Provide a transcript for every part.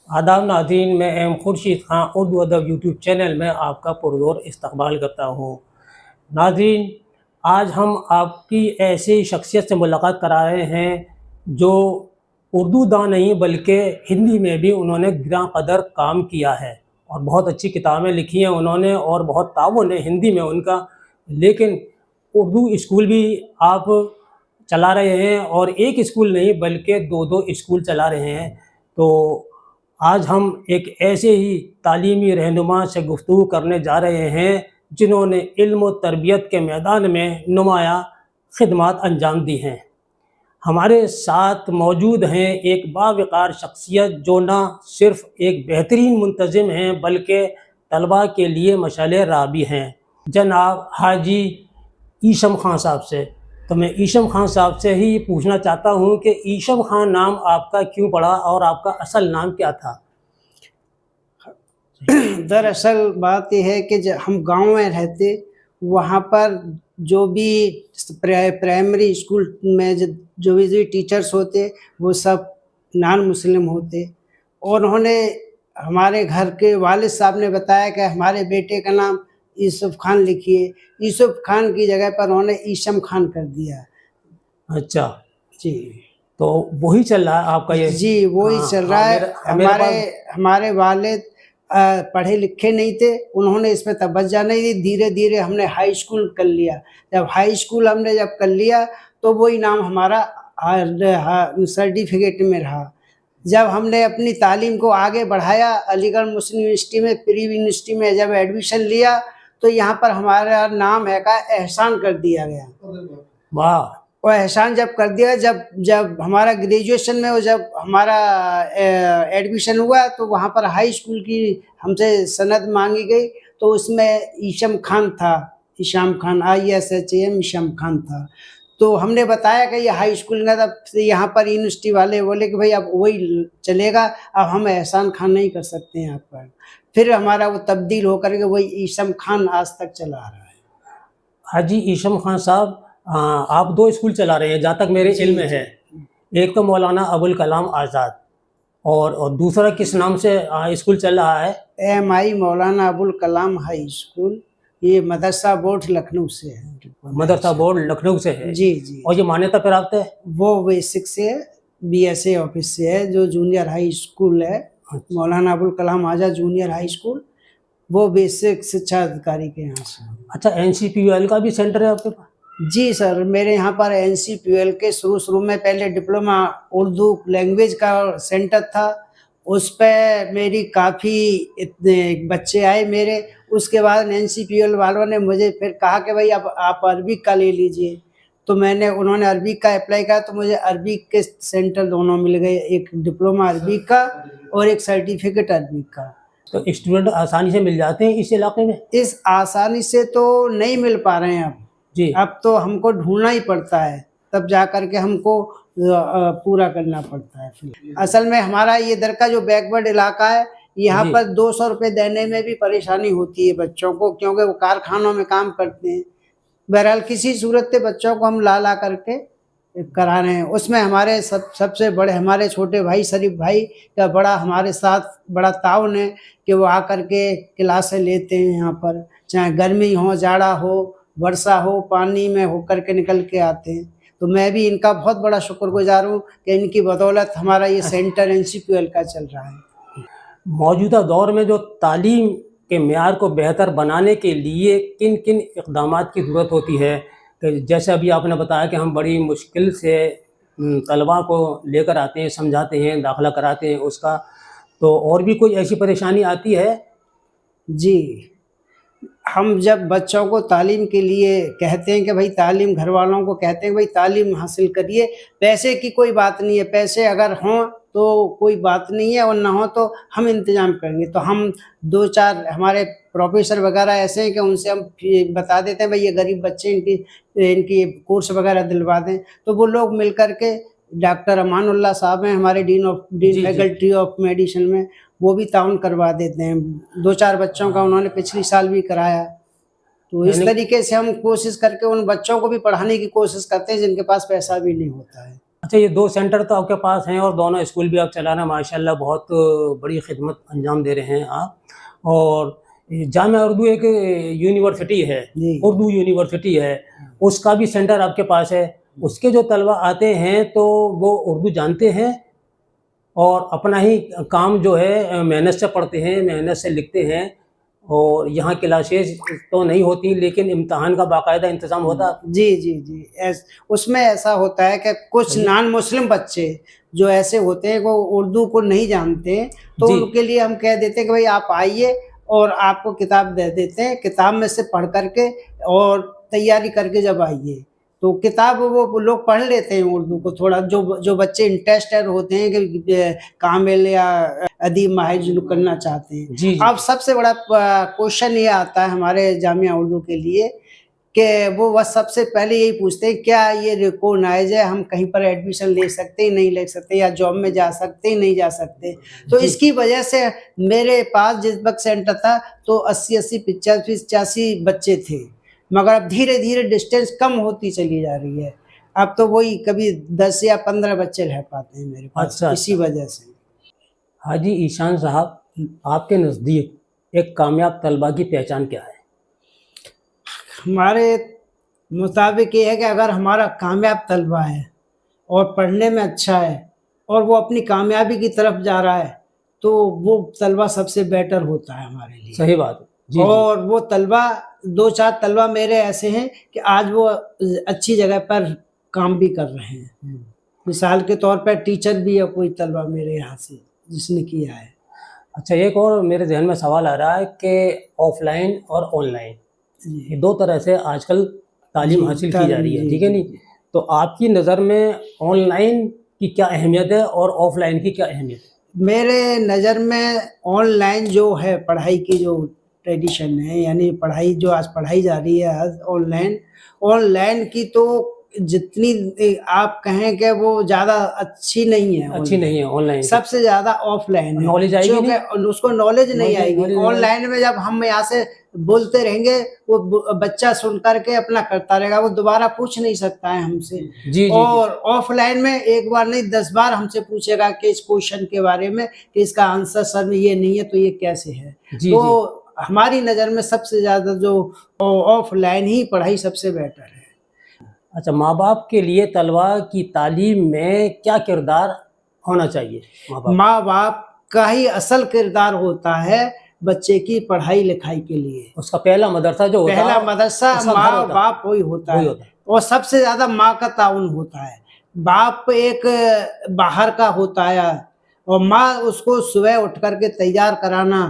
आदाब नाज़रीन, मैं एम खुर्शीद खां उर्दू अदब यूट्यूब चैनल में आपका पुरज़ोर इस्तकबाल करता हूँ। नाज़रीन, आज हम आपकी ऐसी शख्सियत से मुलाकात करा रहे हैं जो उर्दू दाँ नहीं बल्कि हिंदी में भी उन्होंने गिरां कदर काम किया है और बहुत अच्छी किताबें लिखी हैं उन्होंने और बहुत ताउन है हिंदी में उनका। लेकिन उर्दू स्कूल भी आप चला रहे हैं और एक स्कूल नहीं बल्कि दो दो स्कूल चला रहे हैं। तो आज हम एक ऐसे ही तालीमी रहनुमा से गुफ्तगू करने जा रहे हैं जिन्होंने इल्म और तरबियत के मैदान में नुमाया खिदमात अंजाम दी हैं। हमारे साथ मौजूद हैं एक बावक़ार शख्सियत जो ना सिर्फ़ एक बेहतरीन मुंतज़िम हैं बल्कि तलबा के लिए मशाल राह भी हैं, जनाब हाजी ईशम खां साहब से। तो मैं ईशम खां साहब से ही पूछना चाहता हूँ कि ईशम खां नाम आपका क्यों पड़ा और आपका असल नाम क्या था? दरअसल बात यह है कि जब हम गांव में रहते, वहाँ पर जो भी प्राइमरी स्कूल में जो भी टीचर्स होते वो सब नॉन मुस्लिम होते, और उन्होंने हमारे घर के वालिद साहब ने बताया कि हमारे बेटे का नाम यूसुफ खान लिखिए। यूसुफ खान की जगह पर उन्होंने ईशम खान कर दिया। अच्छा जी, तो वही चल रहा है आपका ये? जी वही हाँ चल हाँ, रहा है। हमारे वालिद पढ़े लिखे नहीं थे, उन्होंने इसमें तवज्जो नहीं दी। धीरे धीरे हमने हाई स्कूल कर लिया। जब हाई स्कूल हमने जब कर लिया तो वही नाम हमारा सर्टिफिकेट में रहा। जब हमने अपनी तालीम को आगे बढ़ाया, अलीगढ़ मुस्लिम यूनिवर्सिटी में, प्री यूनिवर्सिटी में जब एडमिशन लिया तो यहाँ पर हमारा नाम है का एहसान कर दिया गया। वाह! और एहसान जब कर दिया, जब हमारा ग्रेजुएशन में वो जब हमारा एडमिशन हुआ तो वहाँ पर हाई स्कूल की हमसे सनद मांगी गई, तो उसमें ईशम खान था, ईशाम खान, ISHAM ईशम खान था। तो हमने बताया कि ये हाई स्कूल का, तब से यहाँ पर यूनिवर्सिटी वाले बोले कि भाई अब वही चलेगा, अब हम एहसान खान नहीं कर सकते यहाँ पर। फिर हमारा वो तब्दील होकर के वही ईशम खान आज तक चला आ रहा है। हाजी ईशम खान साहब, आप दो स्कूल चला रहे हैं जहाँ तक मेरे इल्म में है। एक तो मौलाना अबुल कलाम आज़ाद और दूसरा किस नाम से स्कूल चल रहा है? MI Maulana Abul Kalam high school, ये मदरसा बोर्ड लखनऊ से है। मदरसा बोर्ड लखनऊ से है। जी जी। और ये मान्यता प्राप्त है? वो बेसिक से है, BSA ऑफिस से है। जो जूनियर हाई स्कूल है Maulana Abul Kalam Azad junior high school, वो बेसिक शिक्षा अधिकारी के यहाँ से। अच्छा, NCPUL का भी सेंटर है आपके पास? जी सर, मेरे यहाँ पर NCPUL के शुरू में पहले डिप्लोमा उर्दू लैंग्वेज का सेंटर था। उस पे मेरी काफ़ी इतने बच्चे आए मेरे। उसके बाद NCPUL वालों ने मुझे फिर कहा कि भाई अब आप अरबिक का ले लीजिए। तो उन्होंने अरबिक का अप्लाई किया, तो मुझे अरबिक के सेंटर दोनों मिल गए, एक डिप्लोमा अरबिक का और एक सर्टिफिकेट अरबिक का। तो स्टूडेंट आसानी से मिल जाते हैं इस इलाके में? इस आसानी से तो नहीं मिल पा रहे हैं अब जी। अब तो हमको ढूंढना ही पड़ता है, तब जा कर के हमको पूरा करना पड़ता है। फिर असल में हमारा ये इधर का जो बैकवर्ड इलाका है, यहाँ पर 200 रुपये देने में भी परेशानी होती है बच्चों को, क्योंकि वो कारखानों में काम करते हैं। बहरहाल किसी सूरत से बच्चों को हम ला करके करा रहे हैं। उसमें हमारे सबसे बड़े हमारे छोटे भाई शरीफ भाई का बड़ा हमारे साथ बड़ा ताउन है कि वो आकर के क्लासें लेते हैं यहाँ पर, चाहे गर्मी हो, जाड़ा हो, वर्षा हो, पानी में होकर के निकल के आते हैं। तो मैं भी इनका बहुत बड़ा शुक्रगुजार हूँ कि इनकी बदौलत हमारा ये सेंटर NCPUL का चल रहा है। मौजूदा दौर में जो तालीम के मेयार को बेहतर बनाने के लिए किन किन इक़दामात की ज़रूरत होती है? कि जैसे अभी आपने बताया कि हम बड़ी मुश्किल से तलबा को लेकर आते हैं, समझाते हैं, दाखिला कराते हैं उसका, तो और भी कोई ऐसी परेशानी आती है? जी, हम जब बच्चों को तालीम के लिए कहते हैं कि भाई तालीम, घर वालों को कहते हैं भाई तालीम हासिल करिए, पैसे की कोई बात नहीं है, पैसे अगर हों तो कोई बात नहीं है और ना हो तो हम इंतज़ाम करेंगे। तो हम 2-4 हमारे प्रोफेसर वगैरह ऐसे हैं कि उनसे हम बता देते हैं भाई ये गरीब बच्चे, इनकी कोर्स वगैरह दिलवा दें। तो वो लोग मिल कर के, डॉक्टर अमानुल्लाह साहब हैं हमारे डीन फैकल्टी ऑफ मेडिसिन में, वो भी ताउन करवा देते हैं। 2-4 बच्चों का उन्होंने पिछले साल भी कराया। तो इस तरीके से हम कोशिश करके उन बच्चों को भी पढ़ाने की कोशिश करते हैं जिनके पास पैसा भी नहीं होता है। अच्छा, ये 2 सेंटर तो आपके पास हैं और दोनों स्कूल भी आप चला रहे हैं, माशाल्लाह बहुत बड़ी खिदमत अंजाम दे रहे हैं आप। और ये जामिया उर्दू एक यूनिवर्सिटी है, जी। उर्दू यूनिवर्सिटी है, उसका भी सेंटर आपके पास है। उसके जो तलबा आते हैं तो वो उर्दू जानते हैं और अपना ही काम जो है मेहनत से पढ़ते हैं, मेहनत से लिखते हैं। और यहाँ क्लासेस तो नहीं होती लेकिन इम्तिहान का बाकायदा इंतज़ाम होता। जी जी जी उसमें ऐसा होता है कि कुछ जी। नॉन मुस्लिम बच्चे जो ऐसे होते हैं वो उर्दू को नहीं जानते, तो जी। उनके लिए हम कह देते हैं कि भाई आप आइए और आपको किताब दे देते हैं, किताब में से पढ़ करके और तैयारी करके जब आइए तो किताब वो लोग पढ़ लेते हैं उर्दू को। थोड़ा जो जो बच्चे इंटरेस्टेड होते हैं कि कामिल या अदीब माहिर जो करना चाहते हैं। जी, जी। अब सबसे बड़ा क्वेश्चन ये आता है हमारे जामिया उर्दू के लिए कि वो बस सबसे पहले यही पूछते हैं क्या ये रिकॉग्नाइज है, हम कहीं पर एडमिशन ले सकते हैं नहीं ले सकते, या जॉब में जा सकते हैं नहीं जा सकते। तो जी। इसकी वजह से मेरे पास जिस वक्त सेंटर था तो 80-80 85 बच्चे थे, मगर अब धीरे धीरे डिस्टेंस कम होती चली जा रही है। अब तो वही कभी 10 या 15 बच्चे रह पाते हैं मेरे पास। अच्छा, इसी अच्छा। वजह से। हाजी ईशान साहब, आपके नज़दीक एक कामयाब तलबा की पहचान क्या है? हमारे मुताबिक ये है कि अगर हमारा कामयाब तलबा है और पढ़ने में अच्छा है और वो अपनी कामयाबी की तरफ जा रहा है तो वो तलबा सबसे बेटर होता है हमारे लिए। सही बात है। जी, जी। और वो तलबा 2-4 तलबा मेरे ऐसे हैं कि आज वो अच्छी जगह पर काम भी कर रहे हैं। मिसाल के तौर पर टीचर भी है कोई तलबा मेरे यहाँ से जिसने किया है। अच्छा, एक और मेरे ज़हन में सवाल आ रहा है कि ऑफ़लाइन और ऑनलाइन, जी। ये 2 तरह से आजकल तालीम जी, हासिल की जा रही है, जी, ठीक है जी, नहीं? जी। तो आपकी नज़र में ऑनलाइन की क्या अहमियत है और ऑफ़लाइन की क्या अहमियत है? मेरे नज़र में ऑनलाइन जो है पढ़ाई की जो ट्रेडिशन है, यानी पढ़ाई जो आज पढ़ाई जा रही है आज ऑनलाइन, ऑनलाइन की तो जितनी आप कहें कि वो ज़्यादा अच्छी नहीं है अच्छी ऑनलाइन। नहीं है ऑनलाइन की। सबसे ज़्यादा ऑफलाइन है। नॉलेज आएगी क्योंकि नहीं? उसको नॉलेज नहीं नॉलेज आएगी। नॉलेज नहीं आएगी। ऑनलाइन में जब हम यहाँ से बोलते रहेंगे वो बच्चा सुन करके अपना करता रहेगा, वो दोबारा पूछ नहीं सकता है हमसे। जी, जी, जी। और ऑफलाइन में एक बार नहीं 10 बार हमसे पूछेगा कि इस क्वेश्चन के बारे में कि इसका आंसर सर में ये नहीं है तो ये कैसे है। जी, तो जी। हमारी नज़र में सबसे ज़्यादा जो ऑफलाइन ही पढ़ाई सबसे बेटर है। अच्छा, माँ-बाप के लिए तलबा की तालीम में क्या किरदार होना चाहिए माँ-बाप? माँ-बाप का ही असल किरदार होता है बच्चे की पढ़ाई-लिखाई के लिए। उसका पहला मदरसा जो होता है, पहला मदरसा उसका घर होता है। माँ-बाप वही होता वही है होता है। और सबसे ज़्यादा माँ का ताउन होता है। बाप एक बाहर का होता है और माँ उसको सुबह उठ कर के तैयार कराना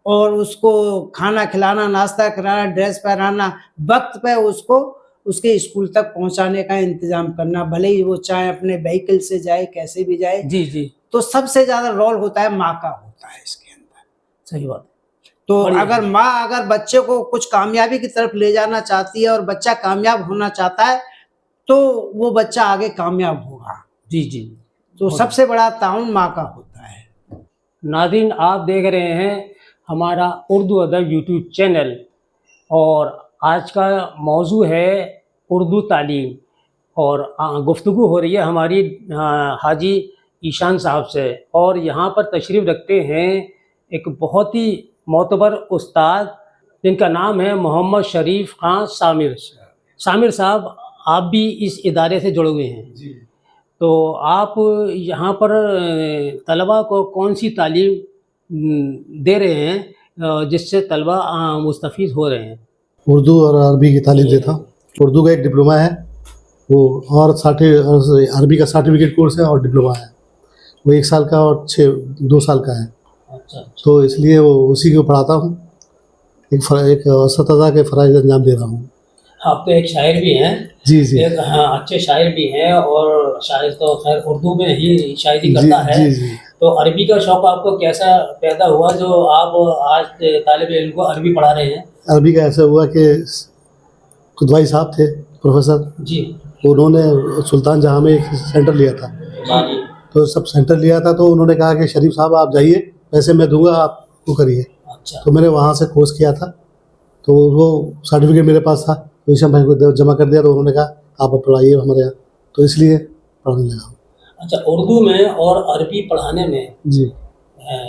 और उसको खाना खिलाना, नाश्ता कराना, ड्रेस पहनाना, वक़्त पे उसको उसके स्कूल तक पहुँचाने का इंतज़ाम करना, भले ही वो चाहे अपने व्हीकल से जाए, कैसे भी जाए। जी, जी। तो सबसे ज़्यादा रोल होता है माँ का होता है इसके अंदर। सही बात है। तो बड़ी अगर माँ अगर बच्चे को कुछ कामयाबी की तरफ ले जाना चाहती है और बच्चा कामयाब होना चाहता है, तो वो बच्चा आगे कामयाब होगा। जी, जी। तो बहुत सबसे बड़ा ताउन माँ का होता है। नाज़रीन, आप देख रहे हैं हमारा उर्दू अदब यूट्यूब चैनल और आज का मौजू है उर्दू तालीम और गुफ्तगू हो रही है हमारी हाजी ईशान साहब से। और यहाँ पर तशरीफ़ रखते हैं एक बहुत ही मोतबर उस्ताद जिनका नाम है मोहम्मद शरीफ खां सामिर। सामिर साहब, आप भी इस इदारे से जुड़े हुए हैं। जी। तो आप यहाँ पर तलबा को कौन सी तालीम दे रहे हैं जिससे तलबा मुस्तफ़ीद हो रहे हैं? उर्दू और अरबी की तालीम देता हूँ। उर्दू का एक डिप्लोमा है वो, और अरबी का सर्टिफिकेट कोर्स है और डिप्लोमा है वो 1 साल का और 2 साल का है। अच्छा। तो इसलिए वो उसी को पढ़ाता हूँ, एक असतज़ा के फ़राइज़ अंजाम दे रहा हूँ। आप तो एक शायर भी हैं। जी जी एक अच्छे शायर भी हैं और शायर तो खैर उर्दू में ही शायरी करता है। जी जी। तो अरबी का शौक़ आपको कैसा पैदा हुआ जो आप आज तालिब इल्म को अरबी पढ़ा रहे हैं? अरबी का ऐसा हुआ कि खुदवाई साहब थे प्रोफेसर, जी। उन्होंने सुल्तान जहाँ में एक सेंटर लिया था। जी। तो सब सेंटर लिया था तो उन्होंने कहा कि शरीफ साहब आप जाइए, पैसे मैं दूंगा, आप वो करिए। अच्छा। तो मैंने वहाँ से कोर्स किया था, तो वो सर्टिफिकेट मेरे पास था, तो ईशान भाई को जमा कर दिया, तो उन्होंने कहा आप अब पढ़ाइए हमारे यहाँ, तो इसलिए पढ़ने लगा। अच्छा, उर्दू में और अरबी पढ़ाने में जी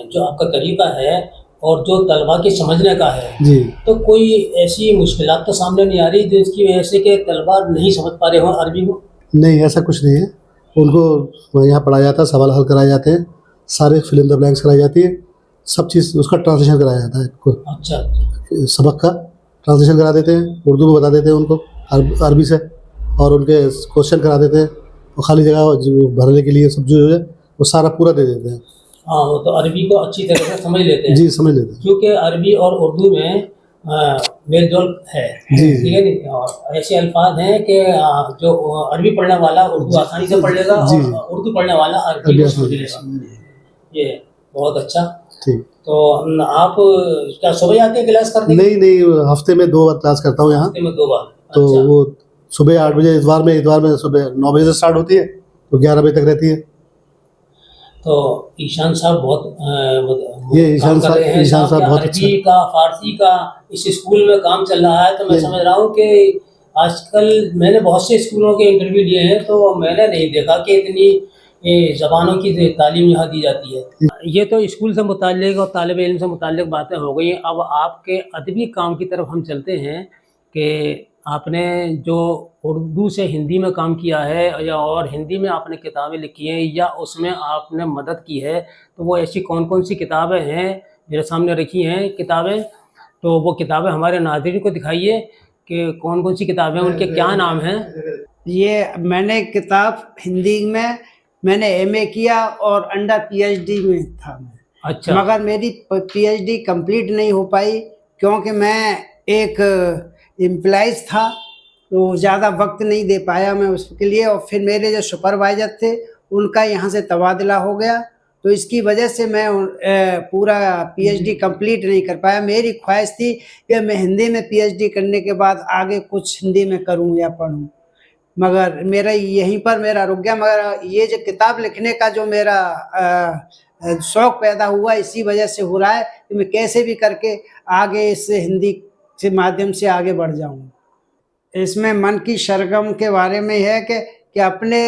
जो आपका तरीका है और जो तलबा के समझने का है, जी। तो कोई ऐसी मुश्किलात तो सामने नहीं आ रही जिसकी वजह से कि तलबा नहीं समझ पा रहे हों अरबी को? नहीं, ऐसा कुछ नहीं है। उनको यहाँ पढ़ाया जाता है, सवाल हल कराए जाते हैं, सारे फिल इन द ब्लैंक्स कराई जाती है, सब चीज़ उसका ट्रांसलेशन कराया जाता है। अच्छा, सबक का ट्रांसलेशन करा देते हैं, उर्दू में बता देते हैं उनको अरबी से, और उनके क्वेश्चन करा देते हैं, और खाली जगह जो भरने के लिए सब जो है वो सारा पूरा दे देते हैं। हाँ, वो तो अरबी को अच्छी तरह से समझ लेते हैं। जी, समझ लेते हैं। क्योंकि अरबी और उर्दू में मेल जोल है, जी, ठीक है नहीं? और ऐसे अल्फाज हैं कि जो अरबी पढ़ने वाला उर्दू आसानी से पढ़ लेगा जी, और उर्दू पढ़ने वाला अरबी अरबी को आसानी समझ लेगा। ये बहुत अच्छा। ठीक। तो आप क्या सुबह आके क्लास करते हैं? नहीं, हफ्ते में 2 बार क्लास करता हूँ यहाँ। हफ्ते में 2 बार। तो अच्छा। वो सुबह 8 बजे इतवार में सुबह 9 बजे से स्टार्ट होती है, तो 11 बजे तक रहती है। तो ईशान साहब बहुत ये ईशान काम कर साहब- रहे हैं। ईशान साहब के बहुत अरबी का, फारसी का इस स्कूल में काम चल रहा है। तो मैं ये- समझ रहा हूँ कि आजकल मैंने बहुत से स्कूलों के इंटरव्यू लिए हैं, तो मैंने नहीं देखा कि इतनी ज़बानों की तालीम यहाँ दी जाती है। ये तो स्कूल से मुताल्लिक और तालिब इल्म से मुताल्लिक बातें हो गई। अब आपके अदबी काम की तरफ हम चलते हैं कि आपने जो उर्दू से हिंदी में काम किया है या और हिंदी में आपने किताबें लिखी हैं या उसमें आपने मदद की है, तो वो ऐसी कौन-कौन सी किताबें हैं? मेरे सामने रखी हैं किताबें, तो वो किताबें हमारे नाज़रीन को दिखाइए कि कौन-कौन सी किताबें हैं, उनके क्या नाम हैं? ये मैंने किताब हिंदी में मैंने एमए किया और अंडर पीएचडी में था मैं, अच्छा, मगर मेरी पीएचडी कंप्लीट नहीं हो पाई क्योंकि मैं एक एम्प्लॉइज़ था, तो ज़्यादा वक्त नहीं दे पाया मैं उसके लिए। और फिर मेरे जो सुपरवाइज़र थे उनका यहाँ से तबादला हो गया, तो इसकी वजह से मैं पूरा पीएचडी कंप्लीट नहीं कर पाया। मेरी ख्वाहिश थी कि मैं हिंदी में पीएचडी करने के बाद आगे कुछ हिंदी में करूँ या पढ़ूँ, मगर मेरा यहीं पर मेरा रुक गया। मगर ये जो किताब लिखने का जो मेरा शौक़ पैदा हुआ, इसी वजह से हो रहा है कि मैं कैसे भी करके आगे इस हिंदी के माध्यम से आगे बढ़ जाऊँ। इसमें मन की सरगम के बारे में है कि अपने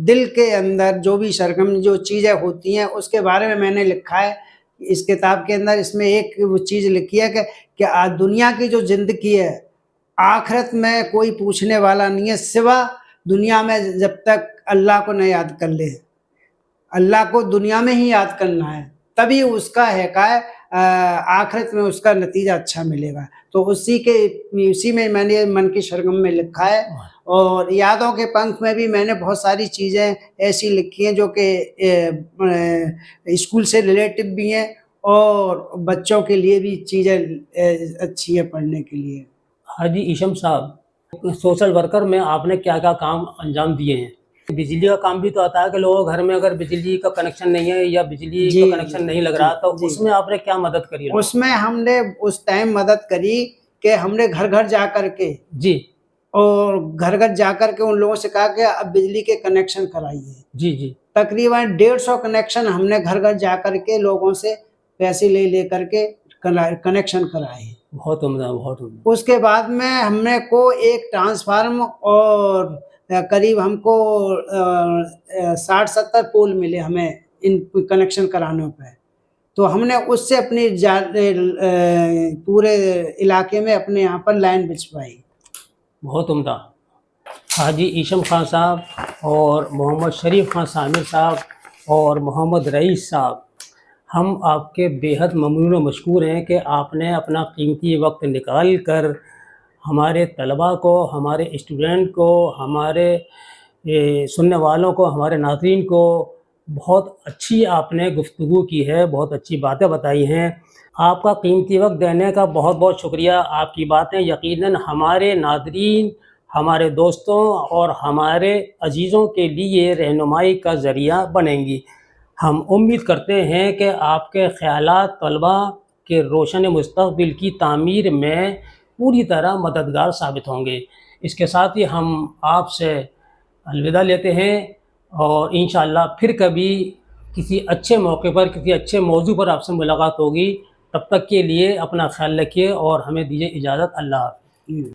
दिल के अंदर जो भी सरगम जो चीज़ें होती हैं उसके बारे में मैंने लिखा है इस किताब के अंदर। इसमें एक वो चीज़ लिखी है कि आज दुनिया की जो ज़िंदगी है, आखिरत में कोई पूछने वाला नहीं है सिवा दुनिया में जब तक अल्लाह को न याद कर ले। अल्लाह को दुनिया में ही याद करना है, तभी उसका आखिरत में उसका नतीजा अच्छा मिलेगा। तो उसी में मैंने मन की सरगम में लिखा है। और यादों के पंख में भी मैंने बहुत सारी चीज़ें ऐसी लिखी हैं जो कि स्कूल से रिलेटिव भी हैं और बच्चों के लिए भी चीज़ें अच्छी है पढ़ने के लिए। हाजी ईशम साहब, सोशल वर्कर में आपने क्या-क्या काम अंजाम दिए हैं? बिजली का काम भी तो आता है कि लोगों के घर में अगर बिजली का कनेक्शन नहीं है या बिजली जी, का कनेक्शन जी, नहीं लग रहा, तो जी। उसमें आपने क्या मदद करी? उसमें हमने उस टाइम मदद करी कि हमने घर-घर जा कर के जी, और घर-घर जाकर के उन लोगों से कहा कि अब बिजली के कनेक्शन कराइए। जी, जी। तकरीबन 150 कनेक्शन हमने घर-घर जाकर के लोगों से पैसे ले कर के कनेक्शन कराए। बहुत उम्दा, बहुत उम्दा। उसके बाद में हमने को एक ट्रांसफार्म और करीब हमको 60-70 पोल मिले हमें इन कनेक्शन कराने पे। तो हमने उससे अपनी पूरे इलाके में अपने यहाँ पर लाइन बिछवाई। बहुत उम्दा। हाजी ईशम खान साहब और मोहम्मद शरीफ खान सामिर साहब और मोहम्मद रईस साहब, हम आपके बेहद ममनून और मशकूर हैं कि आपने अपना कीमती वक्त निकाल कर हमारे तलबा को, हमारे स्टूडेंट को, हमारे सुनने वालों को, हमारे नाज़रीन को बहुत अच्छी आपने गुफ्तगू की है, बहुत अच्छी बातें बताई हैं। आपका कीमती वक्त देने का बहुत बहुत शुक्रिया। आपकी बातें यकीनन हमारे नाज़रीन, हमारे दोस्तों और हमारे अजीज़ों के लिए रहनुमाई का ज़रिया बनेंगी। हम उम्मीद करते हैं कि आपके ख़यालात तलबा के रोशन मुस्तक़बिल की तामीर में पूरी तरह मददगार साबित होंगे। इसके साथ ही हम आपसे अलविदा लेते हैं और इंशाअल्लाह फिर कभी किसी अच्छे मौके पर, किसी अच्छे मौजू पर आपसे मुलाकात होगी। तब तक के लिए अपना ख्याल रखिए और हमें दीजिए इजाज़त। अल्लाह हाफ़िज़।